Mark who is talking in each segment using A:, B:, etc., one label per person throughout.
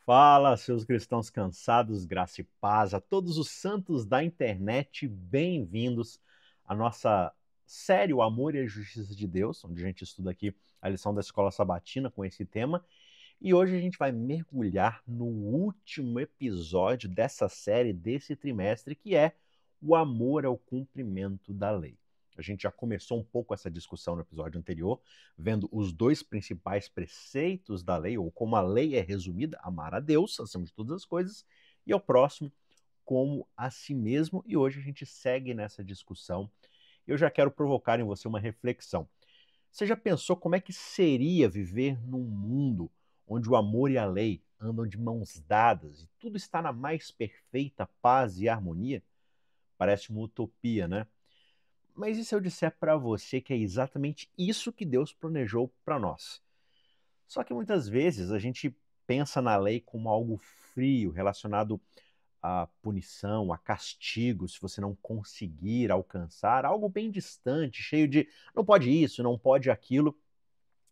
A: Fala, seus cristãos cansados, graça e paz, a todos os santos da internet, bem-vindos à nossa série O Amor e a Justiça de Deus, onde a gente estuda aqui a lição da Escola Sabatina com esse tema. E hoje a gente vai mergulhar no último episódio dessa série, desse trimestre, que é o amor ao cumprimento da lei. A gente já começou um pouco essa discussão no episódio anterior, vendo os dois principais preceitos da lei, ou como a lei é resumida, amar a Deus acima de todas as coisas, e ao próximo como a si mesmo. E hoje a gente segue nessa discussão. Eu já quero provocar em você uma reflexão. Você já pensou como é que seria viver num mundo onde o amor e a lei andam de mãos dadas e tudo está na mais perfeita paz e harmonia? Parece uma utopia, né? Mas e se eu disser para você que é exatamente isso que Deus planejou para nós? Só que muitas vezes a gente pensa na lei como algo frio, relacionado à punição, a castigo, se você não conseguir alcançar, algo bem distante, cheio de não pode isso, não pode aquilo,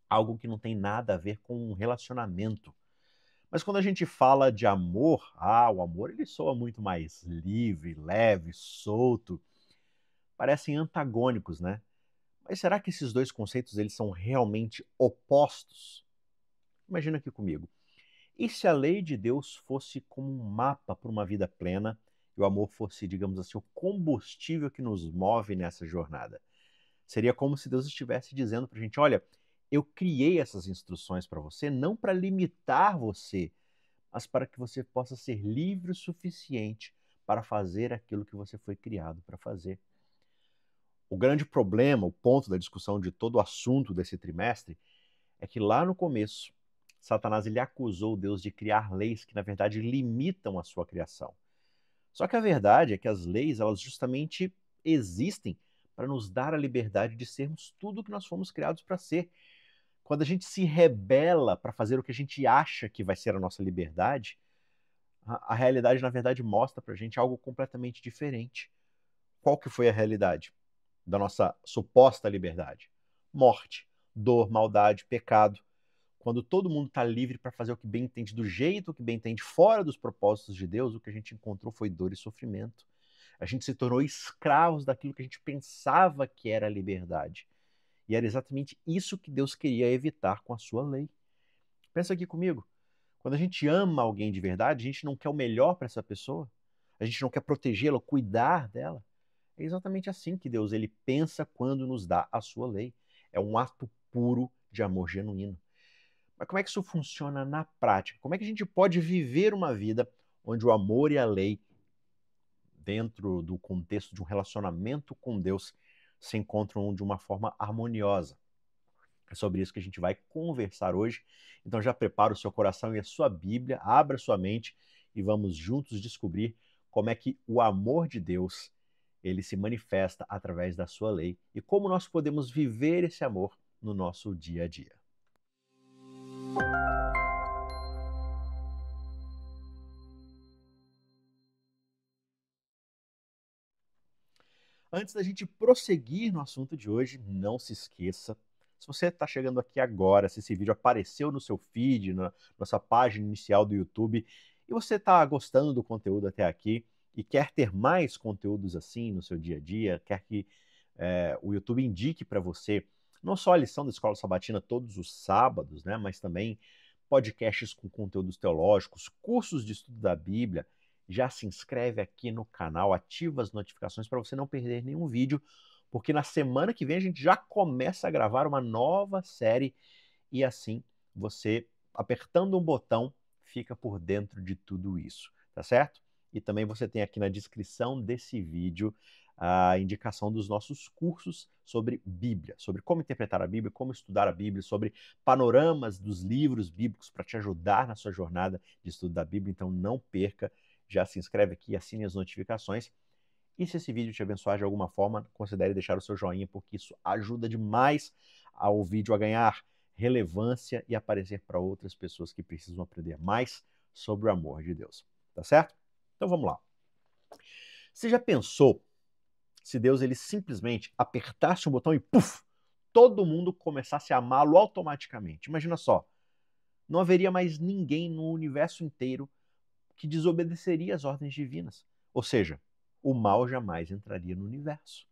A: algo que não tem nada a ver com um relacionamento. Mas quando a gente fala de amor, o amor ele soa muito mais livre, leve, solto, parecem antagônicos, né? Mas será que esses dois conceitos eles são realmente opostos? Imagina aqui comigo. E se a lei de Deus fosse como um mapa para uma vida plena e o amor fosse, digamos assim, o combustível que nos move nessa jornada? Seria como se Deus estivesse dizendo para a gente: olha, eu criei essas instruções para você não para limitar você, mas para que você possa ser livre o suficiente para fazer aquilo que você foi criado para fazer. O grande problema, o ponto da discussão de todo o assunto desse trimestre, é que lá no começo, Satanás ele acusou Deus de criar leis que, na verdade, limitam a sua criação. Só que a verdade é que as leis, elas justamente existem para nos dar a liberdade de sermos tudo o que nós fomos criados para ser. Quando a gente se rebela para fazer o que a gente acha que vai ser a nossa liberdade, a realidade, na verdade, mostra para a gente algo completamente diferente. Qual que foi a realidade da nossa suposta liberdade? Morte, dor, maldade, pecado. Quando todo mundo está livre para fazer o que bem entende, do jeito que bem entende, fora dos propósitos de Deus, o que a gente encontrou foi dor e sofrimento. A gente se tornou escravos daquilo que a gente pensava que era a liberdade. E era exatamente isso que Deus queria evitar com a sua lei. Pensa aqui comigo. Quando a gente ama alguém de verdade, a gente não quer o melhor para essa pessoa. A gente não quer protegê-la, cuidar dela. É exatamente assim que Deus ele pensa quando nos dá a sua lei. É um ato puro de amor genuíno. Mas como é que isso funciona na prática? Como é que a gente pode viver uma vida onde o amor e a lei, dentro do contexto de um relacionamento com Deus, se encontram de uma forma harmoniosa? É sobre isso que a gente vai conversar hoje. Então já prepara o seu coração e a sua Bíblia, abra sua mente e vamos juntos descobrir como é que o amor de Deus ele se manifesta através da sua lei e como nós podemos viver esse amor no nosso dia a dia. Antes da gente prosseguir no assunto de hoje, não se esqueça, se você está chegando aqui agora, se esse vídeo apareceu no seu feed, na nossa página inicial do YouTube, e você está gostando do conteúdo até aqui e quer ter mais conteúdos assim no seu dia a dia, quer que o YouTube indique para você não só a lição da Escola Sabatina todos os sábados, né, mas também podcasts com conteúdos teológicos, cursos de estudo da Bíblia, já se inscreve aqui no canal, ativa as notificações para você não perder nenhum vídeo, porque na semana que vem a gente já começa a gravar uma nova série e assim você, apertando um botão, fica por dentro de tudo isso, tá certo? E também você tem aqui na descrição desse vídeo a indicação dos nossos cursos sobre Bíblia, sobre como interpretar a Bíblia, como estudar a Bíblia, sobre panoramas dos livros bíblicos para te ajudar na sua jornada de estudo da Bíblia. Então não perca, já se inscreve aqui, assine as notificações. E se esse vídeo te abençoar de alguma forma, considere deixar o seu joinha, porque isso ajuda demais ao vídeo a ganhar relevância e aparecer para outras pessoas que precisam aprender mais sobre o amor de Deus. Tá certo? Então vamos lá. Você já pensou se Deus ele simplesmente apertasse um botão e puf, todo mundo começasse a amá-lo automaticamente? Imagina só. não haveria mais ninguém no universo inteiro que desobedeceria às ordens divinas. Ou seja, o mal jamais entraria no universo.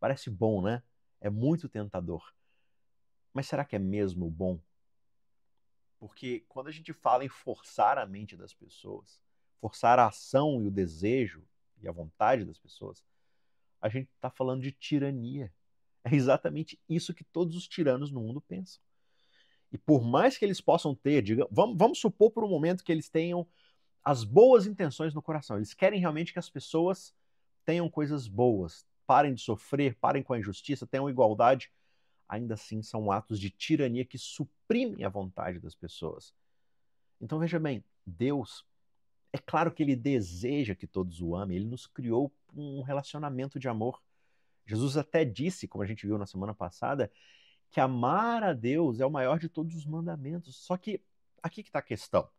A: Parece bom, né? É muito tentador. Mas será que é mesmo bom? Porque quando a gente fala em forçar a mente das pessoas, forçar a ação e o desejo e a vontade das pessoas, a gente está falando de tirania. É exatamente isso que todos os tiranos no mundo pensam. E por mais que eles possam ter, vamos supor por um momento que eles tenham as boas intenções no coração. Eles querem realmente que as pessoas tenham coisas boas, parem de sofrer, parem com a injustiça, tenham igualdade. Ainda assim, são atos de tirania que suprimem a vontade das pessoas. Então veja bem, Deus, é claro que Ele deseja que todos o amem, Ele nos criou um relacionamento de amor. Jesus até disse, como a gente viu na semana passada, que amar a Deus é o maior de todos os mandamentos. Só que aqui que está a questão.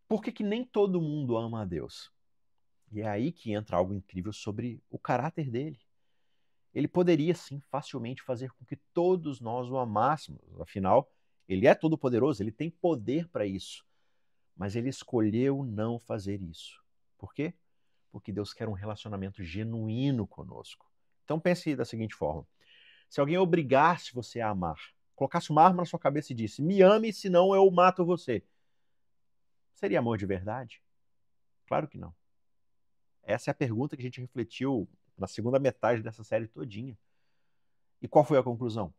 A: Por que nem todo mundo ama a Deus? E é aí que entra algo incrível sobre o caráter dele. Ele poderia, sim, facilmente fazer com que todos nós o amássemos. Afinal, ele é todo-poderoso, ele tem poder para isso. Mas ele escolheu não fazer isso. Por quê? Porque Deus quer um relacionamento genuíno conosco. Então pense da seguinte forma. Se alguém obrigasse você a amar, colocasse uma arma na sua cabeça e disse, me ame, senão eu mato você. Seria amor de verdade? Claro que não. Essa é a pergunta que a gente refletiu na segunda metade dessa série todinha. E qual foi a conclusão?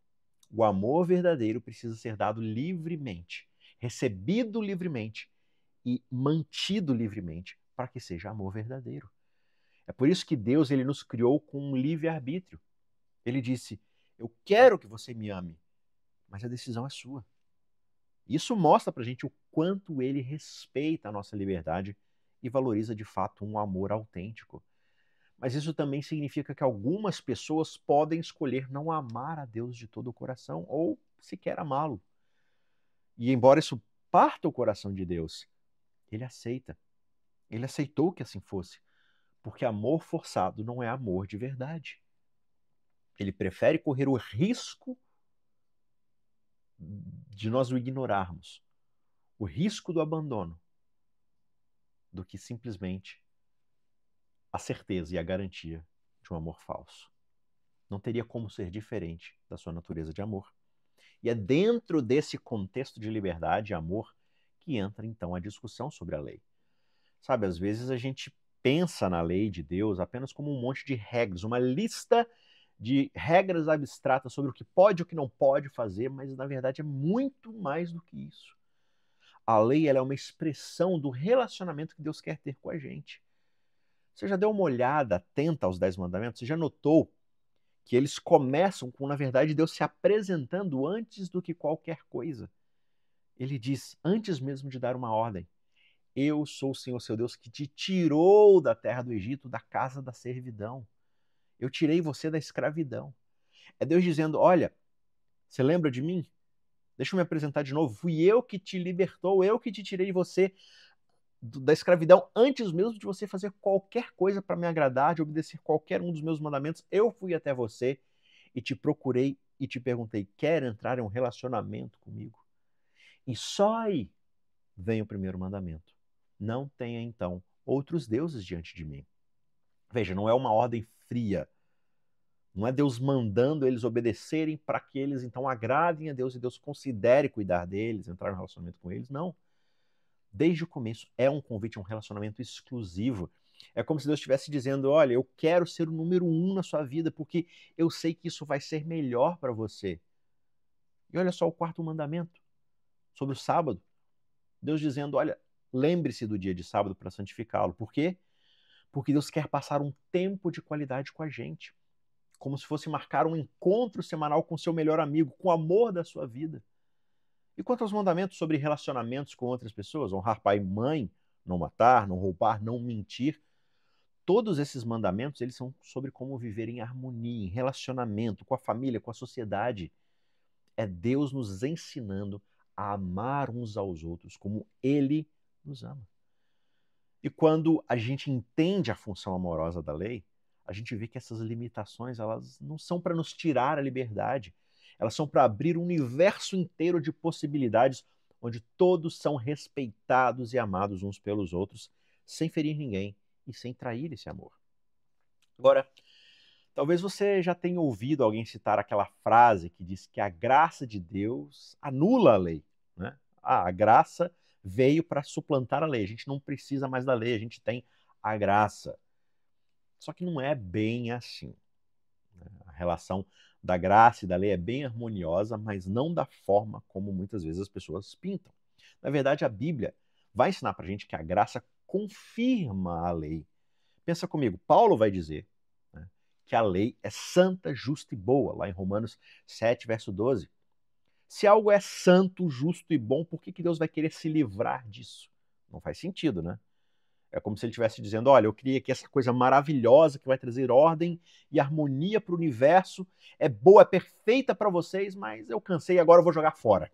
A: O amor verdadeiro precisa ser dado livremente, recebido livremente e mantido livremente para que seja amor verdadeiro. É por isso que Deus ele nos criou com um livre-arbítrio. Ele disse, eu quero que você me ame, mas a decisão é sua. Isso mostra para a gente o quanto ele respeita a nossa liberdade e valoriza de fato um amor autêntico. Mas isso também significa que algumas pessoas podem escolher não amar a Deus de todo o coração ou sequer amá-lo. E embora isso parta o coração de Deus, ele aceita. Ele aceitou que assim fosse, porque amor forçado não é amor de verdade. Ele prefere correr o risco de nós o ignorarmos, o risco do abandono, do que simplesmente a certeza e a garantia de um amor falso. Não teria como ser diferente da sua natureza de amor. E é dentro desse contexto de liberdade e amor que entra então a discussão sobre a lei. Sabe, às vezes a gente pensa na lei de Deus apenas como um monte de regras, uma lista de regras abstratas sobre o que pode e o que não pode fazer, mas na verdade é muito mais do que isso. A lei ela é uma expressão do relacionamento que Deus quer ter com a gente. Você já deu uma olhada atenta aos 10 mandamentos? Você já notou que eles começam com, na verdade, Deus se apresentando antes do que qualquer coisa? Ele diz, antes mesmo de dar uma ordem, eu sou o Senhor seu Deus que te tirou da terra do Egito, da casa da servidão. Eu tirei você da escravidão. É Deus dizendo, olha, você lembra de mim? Deixa eu me apresentar de novo. Fui eu que te libertou, eu que te tirei de você da escravidão antes mesmo de você fazer qualquer coisa para me agradar, de obedecer qualquer um dos meus mandamentos. Eu fui até você e te procurei e te perguntei, quer entrar em um relacionamento comigo? E só aí vem o primeiro mandamento. Não tenha, então, outros deuses diante de mim. Veja, não é uma ordem fria. Não é Deus mandando eles obedecerem para que eles, então, agradem a Deus e Deus considere cuidar deles, entrar em um relacionamento com eles. Não. Desde o começo, é um convite a um relacionamento exclusivo. É como se Deus estivesse dizendo, olha, eu quero ser o número 1 na sua vida, porque eu sei que isso vai ser melhor para você. E olha só o quarto mandamento, sobre o sábado. Deus dizendo, olha, lembre-se do dia de sábado para santificá-lo. Por quê? Porque Deus quer passar um tempo de qualidade com a gente. Como se fosse marcar um encontro semanal com seu melhor amigo, com o amor da sua vida. E quanto aos mandamentos sobre relacionamentos com outras pessoas, honrar pai e mãe, não matar, não roubar, não mentir, todos esses mandamentos eles são sobre como viver em harmonia, em relacionamento com a família, com a sociedade. É Deus nos ensinando a amar uns aos outros como Ele nos ama. E quando a gente entende a função amorosa da lei, a gente vê que essas limitações elas não são para nos tirar a liberdade, elas são para abrir um universo inteiro de possibilidades onde todos são respeitados e amados uns pelos outros, sem ferir ninguém e sem trair esse amor. Agora, talvez você já tenha ouvido alguém citar aquela frase que diz que a graça de Deus anula a lei, né? A graça veio para suplantar a lei. A gente não precisa mais da lei, a gente tem a graça. Só que não é bem assim, né? A relação da graça e da lei é bem harmoniosa, mas não da forma como muitas vezes as pessoas pintam. Na verdade, a Bíblia vai ensinar para a gente que a graça confirma a lei. Pensa comigo, Paulo vai dizer, né, que a lei é santa, justa e boa, lá em Romanos 7, verso 12. Se algo é santo, justo e bom, por que Deus vai querer se livrar disso? Não faz sentido, né? É como se ele estivesse dizendo, olha, eu criei aqui essa coisa maravilhosa que vai trazer ordem e harmonia para o universo, é boa, é perfeita para vocês, mas eu cansei e agora eu vou jogar fora.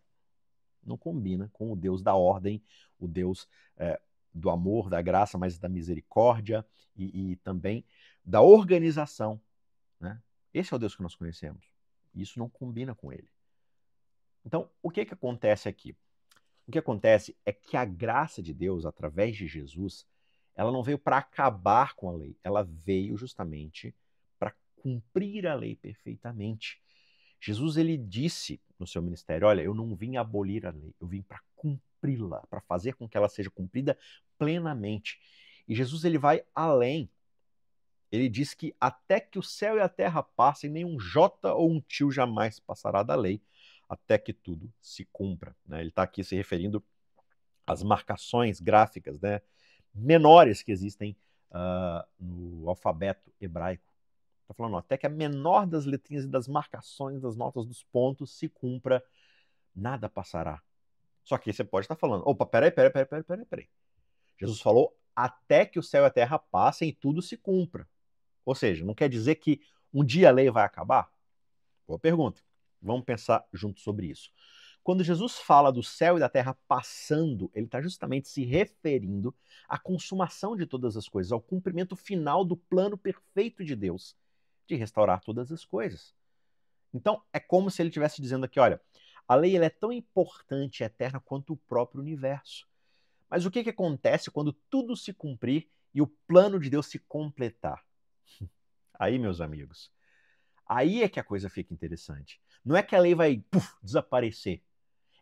A: Não combina com o Deus da ordem, o Deus do amor, da graça, mas da misericórdia e também da organização, né? Esse é o Deus que nós conhecemos. Isso não combina com ele. Então, o que acontece aqui? O que acontece é que a graça de Deus, através de Jesus, ela não veio para acabar com a lei, ela veio justamente para cumprir a lei perfeitamente. Jesus, ele disse no seu ministério, olha, eu não vim abolir a lei, eu vim para cumpri-la, para fazer com que ela seja cumprida plenamente. E Jesus, ele vai além. Ele diz que até que o céu e a terra passem, nenhum jota ou um tio jamais passará da lei, até que tudo se cumpra, né? Ele está aqui se referindo às marcações gráficas, né, menores que existem no alfabeto hebraico. Está falando, até que a menor das letrinhas e das marcações, das notas dos pontos se cumpra, nada passará. Só que você pode estar falando, opa, peraí. Jesus falou até que o céu e a terra passem e tudo se cumpra. Ou seja, não quer dizer que um dia a lei vai acabar? Boa pergunta. Vamos pensar junto sobre isso. Quando Jesus fala do céu e da terra passando, ele está justamente se referindo à consumação de todas as coisas, ao cumprimento final do plano perfeito de Deus, de restaurar todas as coisas. Então, é como se ele estivesse dizendo aqui, olha, a lei ela é tão importante e eterna quanto o próprio universo. Mas o que acontece quando tudo se cumprir e o plano de Deus se completar? Aí, meus amigos, aí é que a coisa fica interessante. Não é que a lei vai desaparecer.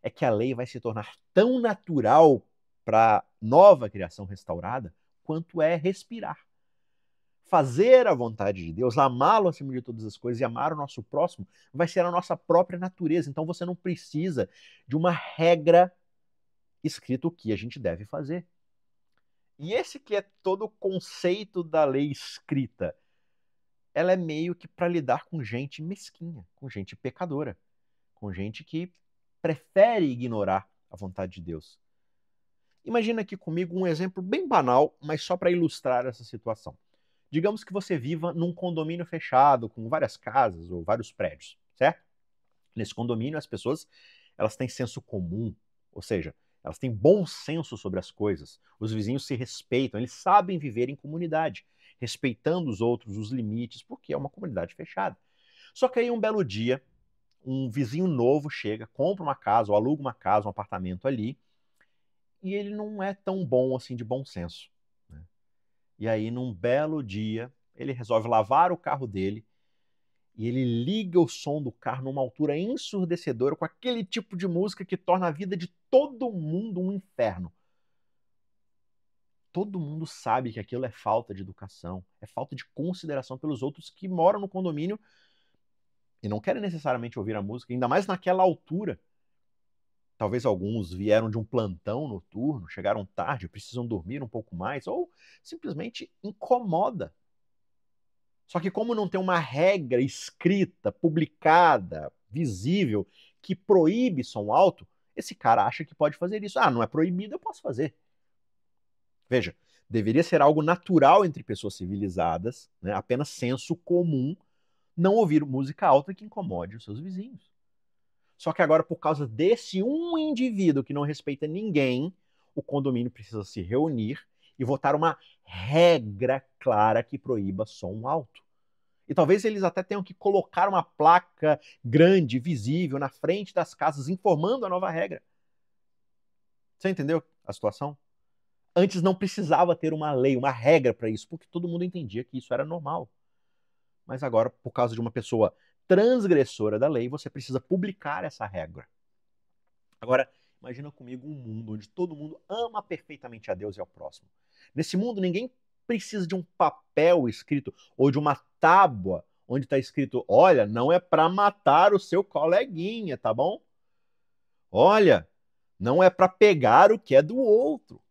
A: É que a lei vai se tornar tão natural para a nova criação restaurada quanto é respirar. Fazer a vontade de Deus, amá-lo acima de todas as coisas e amar o nosso próximo vai ser a nossa própria natureza. Então você não precisa de uma regra escrita o que a gente deve fazer. E esse que é todo o conceito da lei escrita. Ela é meio que para lidar com gente mesquinha, com gente pecadora, com gente que prefere ignorar a vontade de Deus. Imagina aqui comigo um exemplo bem banal, mas só para ilustrar essa situação. Digamos que você viva num condomínio fechado, com várias casas ou vários prédios, certo? Nesse condomínio, as pessoas elas têm senso comum, ou seja, elas têm bom senso sobre as coisas. Os vizinhos se respeitam, eles sabem viver em comunidade, respeitando os outros, os limites, porque é uma comunidade fechada. Só que aí um belo dia, um vizinho novo chega, compra uma casa ou aluga uma casa, um apartamento ali, e ele não é tão bom assim de bom senso, né? E aí, num belo dia, ele resolve lavar o carro dele e ele liga o som do carro numa altura ensurdecedora com aquele tipo de música que torna a vida de todo mundo um inferno. Todo mundo sabe que aquilo é falta de educação, é falta de consideração pelos outros que moram no condomínio e não querem necessariamente ouvir a música, ainda mais naquela altura. Talvez alguns vieram de um plantão noturno, chegaram tarde, precisam dormir um pouco mais, ou simplesmente incomoda. Só que como não tem uma regra escrita, publicada, visível, que proíbe som alto, esse cara acha que pode fazer isso. Ah, não é proibido, eu posso fazer. Veja, deveria ser algo natural entre pessoas civilizadas, né, apenas senso comum, não ouvir música alta que incomode os seus vizinhos. Só que agora, por causa desse um indivíduo que não respeita ninguém, o condomínio precisa se reunir e votar uma regra clara que proíba som alto. E talvez eles até tenham que colocar uma placa grande, visível, na frente das casas, informando a nova regra. Você entendeu a situação? Antes não precisava ter uma lei, uma regra para isso, porque todo mundo entendia que isso era normal. Mas agora, por causa de uma pessoa transgressora da lei, você precisa publicar essa regra. Agora, imagina comigo um mundo onde todo mundo ama perfeitamente a Deus e ao próximo. Nesse mundo, ninguém precisa de um papel escrito ou de uma tábua onde está escrito: olha, não é para matar o seu coleguinha, tá bom? Olha, não é para pegar o que é do outro.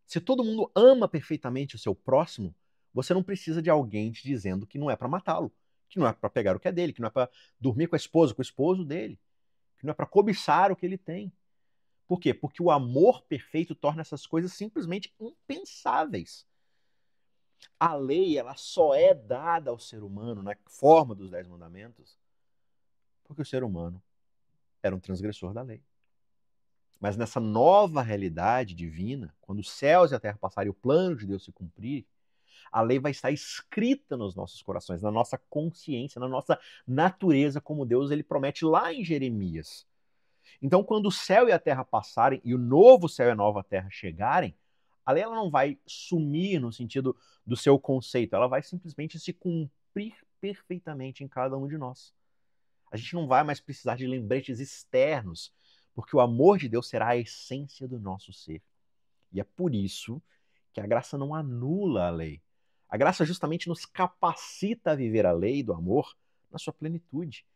A: Se todo mundo ama perfeitamente o seu próximo, você não precisa de alguém te dizendo que não é para matá-lo, que não é para pegar o que é dele, que não é para dormir com a esposa, com o esposo dele, que não é para cobiçar o que ele tem. Por quê? Porque o amor perfeito torna essas coisas simplesmente impensáveis. A lei, ela só é dada ao ser humano na forma dos 10 mandamentos porque o ser humano era um transgressor da lei. Mas nessa nova realidade divina, quando os céus e a terra passarem e o plano de Deus se cumprir, a lei vai estar escrita nos nossos corações, na nossa consciência, na nossa natureza, como Deus ele promete lá em Jeremias. Então, quando o céu e a terra passarem e o novo céu e a nova terra chegarem, a lei ela não vai sumir no sentido do seu conceito, ela vai simplesmente se cumprir perfeitamente em cada um de nós. A gente não vai mais precisar de lembretes externos, porque o amor de Deus será a essência do nosso ser. E é por isso que a graça não anula a lei. A graça justamente nos capacita a viver a lei do amor na sua plenitude.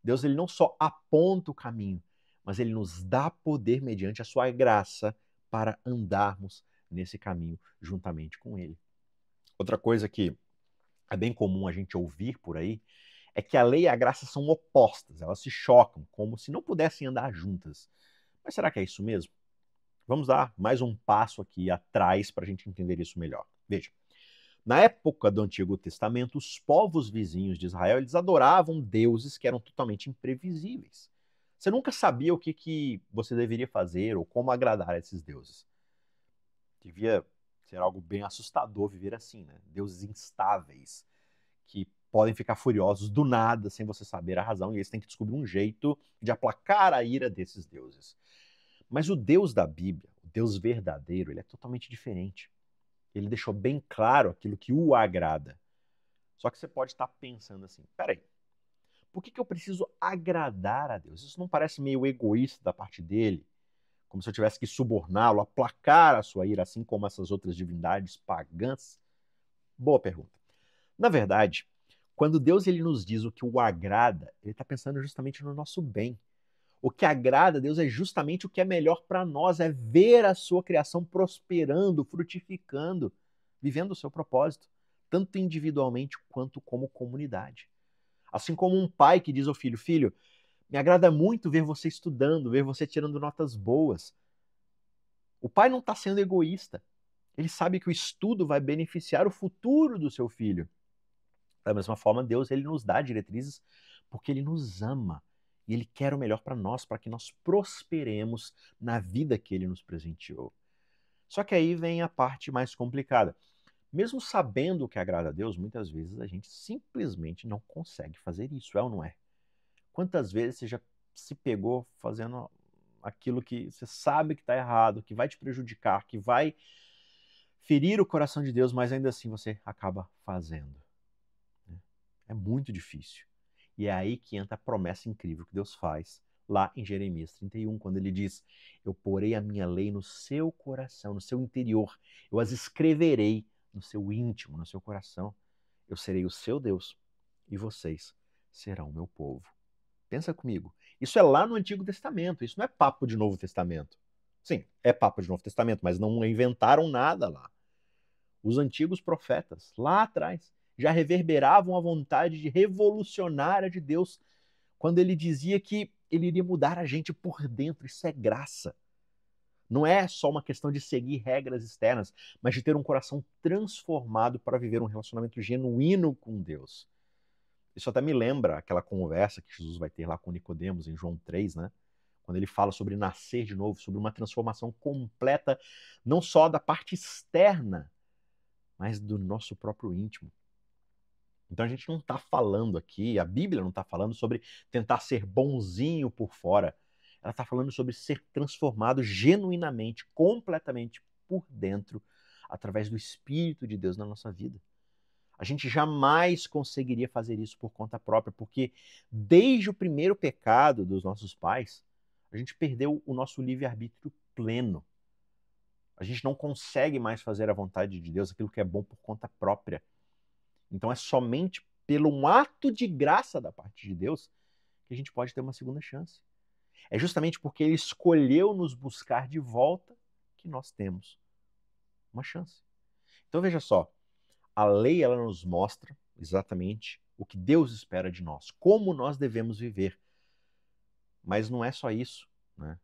A: Deus ele não só aponta o caminho, mas ele nos dá poder mediante a sua graça para andarmos nesse caminho juntamente com ele. Outra coisa que é bem comum a gente ouvir por aí é que a lei e a graça são opostas, elas se chocam, como se não pudessem andar juntas. Mas será que é isso mesmo? Vamos dar mais um passo aqui atrás para a gente entender isso melhor. Veja, na época do Antigo Testamento, os povos vizinhos de Israel eles adoravam deuses que eram totalmente imprevisíveis. Você nunca sabia o que você deveria fazer ou como agradar a esses deuses. Devia ser algo bem assustador viver assim, né? Deuses instáveis, que podem ficar furiosos do nada, sem você saber a razão, e eles têm que descobrir um jeito de aplacar a ira desses deuses. Mas o Deus da Bíblia, o Deus verdadeiro, ele é totalmente diferente. Ele deixou bem claro aquilo que o agrada. Só que você pode estar pensando assim, peraí, por que eu preciso agradar a Deus? Isso não parece meio egoísta da parte dele? Como se eu tivesse que suborná-lo, aplacar a sua ira, assim como essas outras divindades pagãs? Boa pergunta. Na verdade, quando Deus ele nos diz o que o agrada, ele está pensando justamente no nosso bem. O que agrada a Deus é justamente o que é melhor para nós, é ver a sua criação prosperando, frutificando, vivendo o seu propósito, tanto individualmente quanto como comunidade. Assim como um pai que diz ao filho: Filho, me agrada muito ver você estudando, ver você tirando notas boas. O pai não está sendo egoísta. Ele sabe que o estudo vai beneficiar o futuro do seu filho. Da mesma forma, Deus ele nos dá diretrizes porque ele nos ama. E ele quer o melhor para nós, para que nós prosperemos na vida que ele nos presenteou. Só que aí vem a parte mais complicada. Mesmo sabendo o que agrada a Deus, muitas vezes a gente simplesmente não consegue fazer isso, é ou não é? Quantas vezes você já se pegou fazendo aquilo que você sabe que está errado, que vai te prejudicar, que vai ferir o coração de Deus, mas ainda assim você acaba fazendo, né? É muito difícil. E é aí que entra a promessa incrível que Deus faz lá em Jeremias 31, quando ele diz: Eu porei a minha lei no seu coração, no seu interior, eu as escreverei no seu íntimo, no seu coração. Eu serei o seu Deus e vocês serão o meu povo. Pensa comigo. Isso é lá no Antigo Testamento, isso não é papo de Novo Testamento. Sim, é papo de Novo Testamento, mas não inventaram nada lá. Os antigos profetas, lá atrás, já reverberavam a vontade de revolucionária de Deus quando ele dizia que ele iria mudar a gente por dentro. Isso é graça. Não é só uma questão de seguir regras externas, mas de ter um coração transformado para viver um relacionamento genuíno com Deus. Isso até me lembra aquela conversa que Jesus vai ter lá com Nicodemos em João 3, né? Quando ele fala sobre nascer de novo, sobre uma transformação completa, não só da parte externa, mas do nosso próprio íntimo. Então a gente não está falando aqui, a Bíblia não está falando sobre tentar ser bonzinho por fora. Ela Ela está falando sobre ser transformado genuinamente, completamente por dentro, através do Espírito de Deus na nossa vida. A gente jamais conseguiria fazer isso por conta própria, porque desde o primeiro pecado dos nossos pais, a gente perdeu o nosso livre-arbítrio pleno. A gente não consegue mais fazer a vontade de Deus, aquilo que é bom por conta própria. Então é somente pelo um ato de graça da parte de Deus que a gente pode ter uma segunda chance. É justamente porque Ele escolheu nos buscar de volta que nós temos uma chance. Então veja só, a lei ela nos mostra exatamente o que Deus espera de nós, como nós devemos viver. Mas não é só isso, né?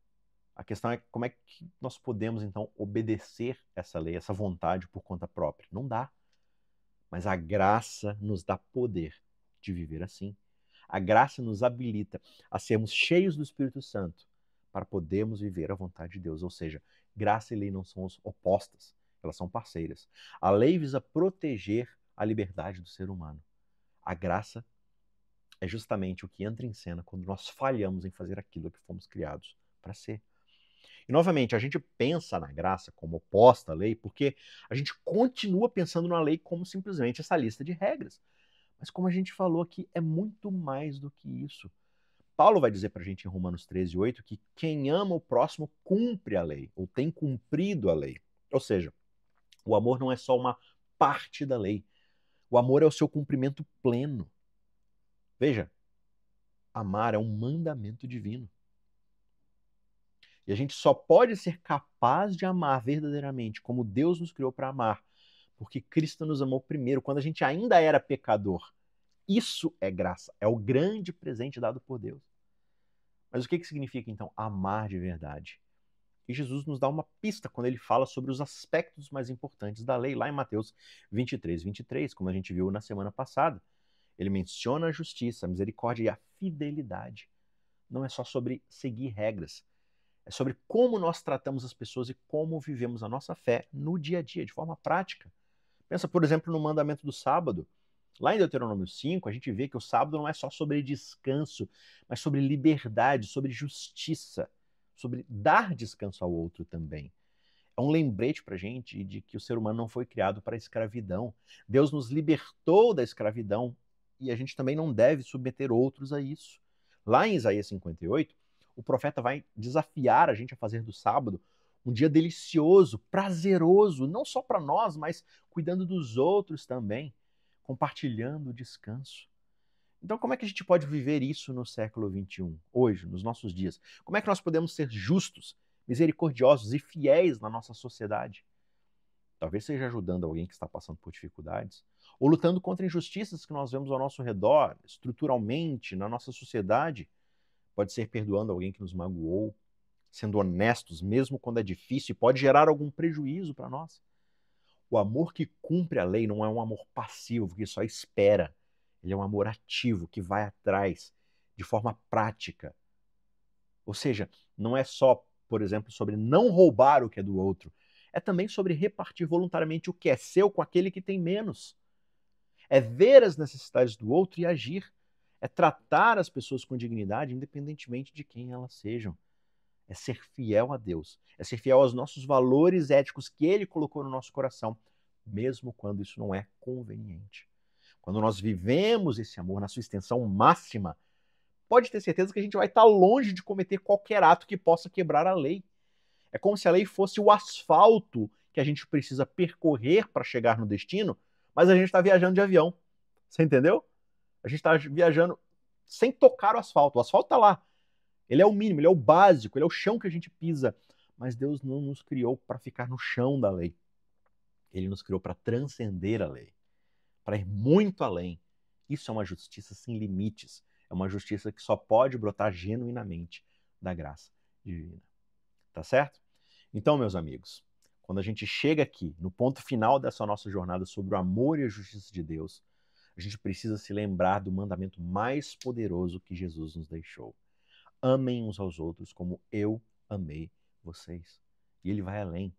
A: A questão é como é que nós podemos, então, obedecer essa lei, essa vontade por conta própria. Não dá. Mas a graça nos dá poder de viver assim. A graça nos habilita a sermos cheios do Espírito Santo para podermos viver a vontade de Deus. Ou seja, graça e lei não são opostas, elas são parceiras. A lei visa proteger a liberdade do ser humano. A graça é justamente o que entra em cena quando nós falhamos em fazer aquilo que fomos criados para ser. E, novamente, a gente pensa na graça como oposta à lei porque a gente continua pensando na lei como simplesmente essa lista de regras. Mas como a gente falou aqui, é muito mais do que isso. Paulo vai dizer para a gente em Romanos 13:8 que quem ama o próximo cumpre a lei, ou tem cumprido a lei. Ou seja, o amor não é só uma parte da lei. O amor é o seu cumprimento pleno. Veja, amar é um mandamento divino. E a gente só pode ser capaz de amar verdadeiramente como Deus nos criou para amar, porque Cristo nos amou primeiro, quando a gente ainda era pecador. Isso é graça, é o grande presente dado por Deus. Mas o que significa, então, amar de verdade? E Jesus nos dá uma pista quando ele fala sobre os aspectos mais importantes da lei, lá em Mateus 23:23, como a gente viu na semana passada. Ele menciona a justiça, a misericórdia e a fidelidade. Não é só sobre seguir regras, é sobre como nós tratamos as pessoas e como vivemos a nossa fé no dia a dia, de forma prática. Pensa, por exemplo, no mandamento do sábado. Lá em Deuteronômio 5, a gente vê que o sábado não é só sobre descanso, mas sobre liberdade, sobre justiça, sobre dar descanso ao outro também. É um lembrete para a gente de que o ser humano não foi criado para a escravidão. Deus nos libertou da escravidão e a gente também não deve submeter outros a isso. Lá em Isaías 58, o profeta vai desafiar a gente a fazer do sábado um dia delicioso, prazeroso, não só para nós, mas cuidando dos outros também, compartilhando o descanso. Então, como é que a gente pode viver isso no século XXI, hoje, nos nossos dias? Como é que nós podemos ser justos, misericordiosos e fiéis na nossa sociedade? Talvez seja ajudando alguém que está passando por dificuldades, ou lutando contra injustiças que nós vemos ao nosso redor, estruturalmente, na nossa sociedade. Pode ser perdoando alguém que nos magoou, sendo honestos, mesmo quando é difícil, e pode gerar algum prejuízo para nós. O amor que cumpre a lei não é um amor passivo, que só espera. Ele é um amor ativo, que vai atrás, de forma prática. Ou seja, não é só, por exemplo, sobre não roubar o que é do outro. É também sobre repartir voluntariamente o que é seu com aquele que tem menos. É ver as necessidades do outro e agir. É tratar as pessoas com dignidade, independentemente de quem elas sejam. É ser fiel a Deus. É ser fiel aos nossos valores éticos que Ele colocou no nosso coração, mesmo quando isso não é conveniente. Quando nós vivemos esse amor na sua extensão máxima, pode ter certeza que a gente vai estar longe de cometer qualquer ato que possa quebrar a lei. É como se a lei fosse o asfalto que a gente precisa percorrer para chegar no destino, mas a gente está viajando de avião. Você entendeu? A gente está viajando sem tocar o asfalto. O asfalto está lá. Ele é o mínimo, ele é o básico, ele é o chão que a gente pisa. Mas Deus não nos criou para ficar no chão da lei. Ele nos criou para transcender a lei, para ir muito além. Isso é uma justiça sem limites. É uma justiça que só pode brotar genuinamente da graça divina. Tá certo? Então, meus amigos, quando a gente chega aqui no ponto final dessa nossa jornada sobre o amor e a justiça de Deus, a gente precisa se lembrar do mandamento mais poderoso que Jesus nos deixou. Amem uns aos outros como eu amei vocês. E ele vai além,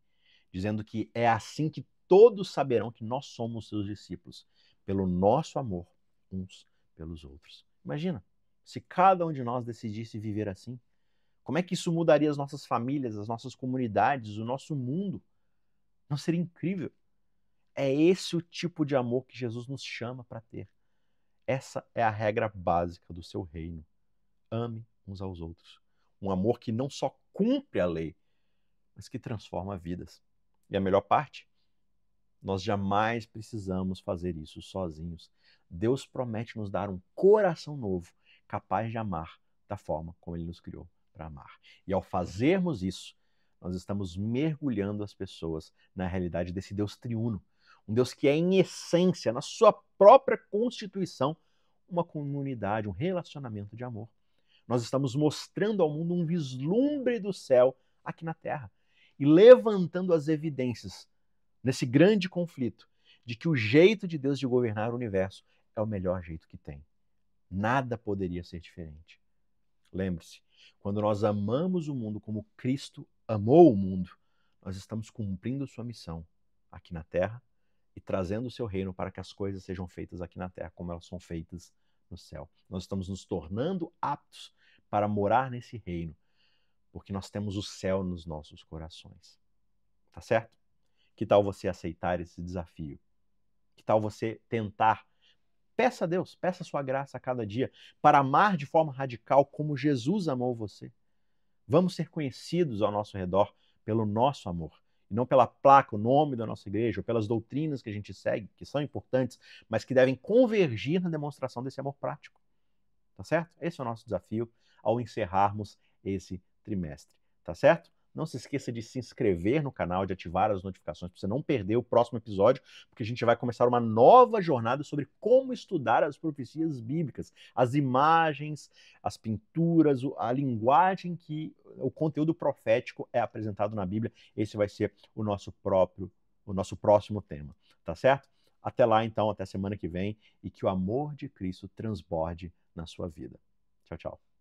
A: dizendo que é assim que todos saberão que nós somos seus discípulos, pelo nosso amor uns pelos outros. Imagina, se cada um de nós decidisse viver assim, Como é que isso mudaria as nossas famílias, as nossas comunidades, o nosso mundo? Não seria incrível? É esse o tipo de amor que Jesus nos chama para ter. Essa é a regra básica do seu reino. Ame uns aos outros. Um amor que não só cumpre a lei, mas que transforma vidas. E a melhor parte? Nós jamais precisamos fazer isso sozinhos. Deus promete nos dar um coração novo, capaz de amar da forma como Ele nos criou para amar. E ao fazermos isso, nós estamos mergulhando as pessoas na realidade desse Deus triuno. Um Deus que é, em essência, na sua própria constituição, uma comunidade, um relacionamento de amor. Nós estamos mostrando ao mundo um vislumbre do céu aqui na Terra e levantando as evidências nesse grande conflito de que o jeito de Deus de governar o universo é o melhor jeito que tem. Nada poderia ser diferente. Lembre-se, quando nós amamos o mundo como Cristo amou o mundo, nós estamos cumprindo sua missão aqui na Terra e trazendo o seu reino para que as coisas sejam feitas aqui na Terra como elas são feitas no céu. Nós estamos nos tornando aptos para morar nesse reino, porque nós temos o céu nos nossos corações. Tá certo? Que tal você aceitar esse desafio? Que tal você tentar? Peça a Deus, peça a sua graça a cada dia para amar de forma radical como Jesus amou você. Vamos ser conhecidos ao nosso redor pelo nosso amor, e não pela placa, o nome da nossa igreja, ou pelas doutrinas que a gente segue, que são importantes, mas que devem convergir na demonstração desse amor prático. Tá certo? Esse é o nosso desafio ao encerrarmos esse trimestre. Tá certo? Não se esqueça de se inscrever no canal, de ativar as notificações para você não perder o próximo episódio, porque a gente vai começar uma nova jornada sobre como estudar as profecias bíblicas, as imagens, as pinturas, a linguagem que o conteúdo profético é apresentado na Bíblia. Esse vai ser o nosso próximo tema, tá certo? Até lá, então, até semana que vem, e que o amor de Cristo transborde na sua vida. Tchau, tchau.